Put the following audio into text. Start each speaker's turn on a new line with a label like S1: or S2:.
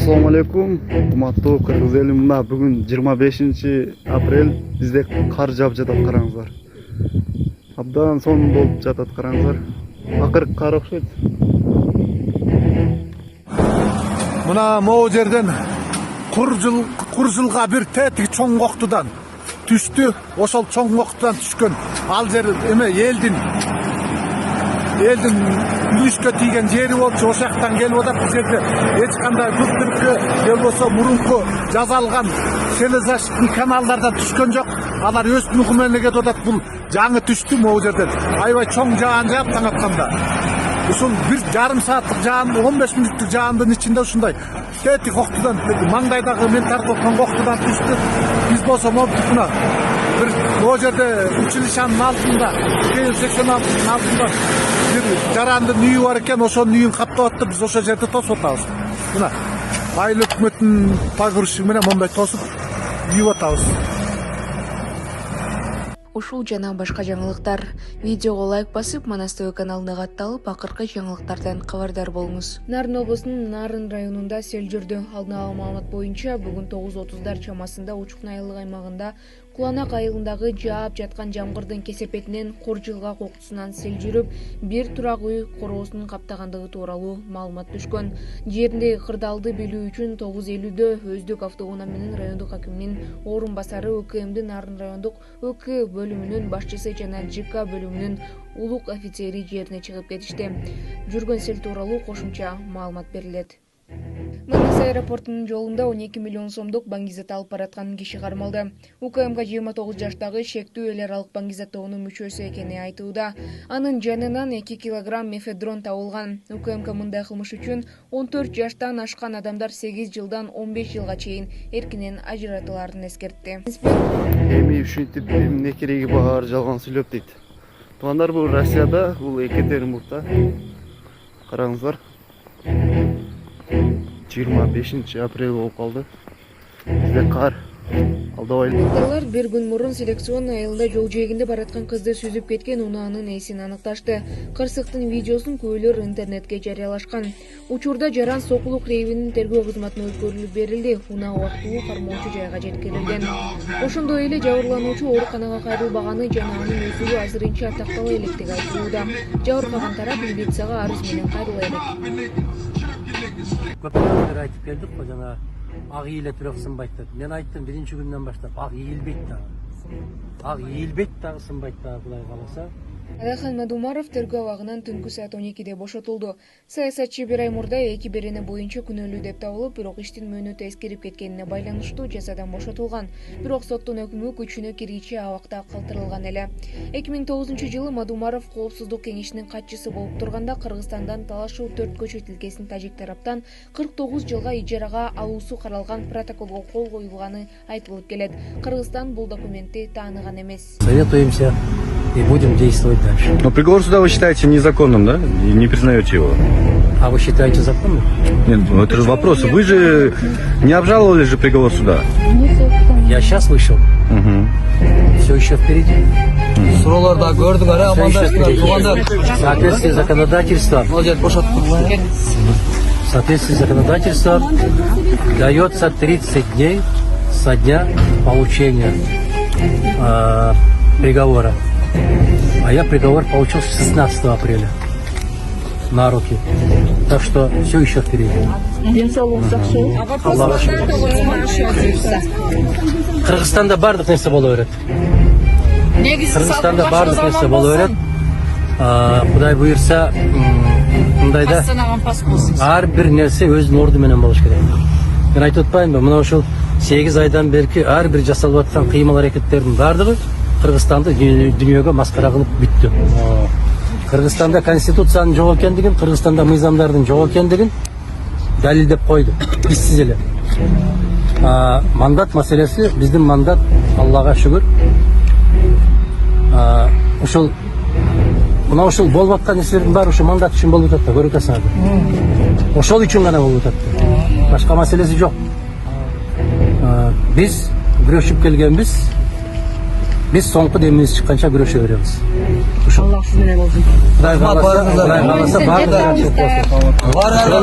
S1: Assalamu alaikum. Урматтуу кыргыз эли, мына бүгүн 25-апрель бизде кар жаап жатат, караңыздар. Абдан сонун болуп жатат, караңыздар. Акыркы кар окшойт.
S2: Мына могу жерден кур жылга бир тетиги чоң коктудан түштү. Ошол чоң коктудан түшкөн ал жер эме элдин үлүшкө тийген жери болчу. Ошол жактан келип атат. Бул жерде эч кандай былтыркы же болбосо мурунку жасалган селезаштын каналдардан түшкөн жок. Алар өз нуку менен кетип атат. Бул жаңы түштү могу жерден. Аябай чоң жаан жаап таң атканда. Ушул бир жарым сааттык жаан, 15 мүнөттүк жаандын ичинде ушундай тети коктудан, маңдайдагы мен тартып аткан коктудан түштү. Биз болсо мына бир могу жерде училищанын алдында, секционаттын алдында бир жарандын үйү бар экен, ошонун үйүн каптап атты. Биз ошол жерде тосуп атабыз. Мына айыл өкмөттүн погрузчиги менен мондай тосуп үйүп атабыз.
S3: Ушул жана башка жаңылыктар видеого лайк басып, Манас ТВ каналына катталып, акыркы жаңылыктардан кабардар болуңуз. Нарын облусунун Нарын районунда сел жүрдү. Алдын ала маалымат боюнча, бүгүн 9:30 чамасында Учкун айылы аймагында Куланак айылындагы жаап жаткан жамгырдын кесепетинен Коржылга коктусунан сел жүрүп, бир турак үй короосунун каптагандыгы тууралуу маалымат түшкөн. Жериндеги кырдаалды билүү үчүн 9:50дө өздүк автоунаа менен райондук акиминин орун басары ÖKM'дин Нарын райондук ÖK бөлүмүнүн башчысы жана ЖК бөлүмүнүн улук офицери жерине чыгып кетишти. Жүргөн сел тууралуу кошумча маалымат берилет. Манас аэропортунун жолунда 12 миллион сомдук баңгизат алып бараткан киши кармалды. УКМга 29 жаштагы шектүү эл аралык баңгизат тобунун мүчөсү экени айтууда. Анын жанынан 2 килограмм мефедрон табылган. УКМга мындай кылмыш үчүн 14 жаштан ашкан адамдар 8 жылдан 15 жылга чейин эркинен ажыратыларын эскертти.
S1: Эми ушинтип эмне кереги бар, жалган сүйлөп дейт. Туугандар, бул Россияда, бул Екатеринбургда. Караңыздар. 25-апрель болуп калды. Бизде кар.
S3: Алар бир күн мурун селекционный айылда жол жээгинде бараткан кызды сүзүп кеткен унаанын ээсин аныкташты. Кырсыктын видеосун көбөлөр интернетке жарыялашкан. Учурда жаран Сокулук рейвинин тергөө кызматына өткөрүлүп берилди. Унаа убактылуу кармоочу жайга жеткирилген. Ошондой эле жабырлануучу ооруканага кайрылбаганы жана анын өсүгү азырынча тактала электиги айтылууда. Жабыркаган тарап милицияга арыз менен кайрыла элек.
S4: Көптөн айтып келдик го, жана ак ийилет бирок сынбайт деп. Мен айттым биринчи күндөн баштап, ак ийилбейт дагы. Ак ийилбейт дагы, сынбайт дагы, Кудай кааласа.
S3: Адахан Мадумаров тергөө абагынан түнкү саат 12де бошотулду. Саясатчы бир ай мурда эки берене боюнча күнөөлүү деп табылып, бирок иштин мөөнөтү эскирип кеткенине байланыштуу жазадан бошотулган. Бирок соттун өкмү күчүнө киргиче абакта калтырылган эле. 2009-жылы Мадумаров коопсуздук кеңешинин катчысы болуп турганда Кыргызстандан талашуу 4 көчө тилкесин тажик тараптан 49 жылга ижарага алуусу каралган протоколго кол коюлганы айтылып келет. Кыргызстан бул документти тааныган эмес.
S4: Советуемся и будем действовать дальше.
S5: Но приговор суда вы считаете незаконным, да? И не признаете его?
S4: А вы считаете законным?
S5: Нет, ну это же вопрос. Вы же не обжаловали же приговор суда?
S4: Я сейчас вышел. Все еще впереди.
S6: Суроолорду көрдүңөр, амандаштыңар, туугандар.
S4: В соответствии с законодательством. В соответствии с законодательством дается 30 дней со дня получения приговора. А я приговор получил 16 апреля на руки. Так что все еще впереди. Аллаха шүкүр. Кыргызстанда бардык нерсе боло берет. Кыргызстанда бардык нерсе боло берет. Кудай буйрса, мындайда ар бир нерсе өзүнүн орду менен болуш керек. Мен айтып атпаймынбы, мына ушул 8 айдан берки ар бир жасалып аткан кыймыл аракеттердин бардыгы Кыргызстанды дүйнөгө маскара кылып бүттү. Кыргызстанда конституциянын жок экендигин, Кыргызстанда мыйзамдардын жок экендигин далилдеп койду. Бизсиз эле. Мандат маселеси, биздин мандат, Аллага шүгүр. Ушул мына ушул болуп аткан нерселердин баары ушу мандат үчүн болуп атат да, көрүп атасыңар. Ошол үчүн гана болуп атат. Башка маселеси жок. Биз күрөшүп келгенбиз. Биз соңку демибиз чыкканча күрөшө беребиз. Аллах сиз менен болсун. Кудай кааласа, баардыгы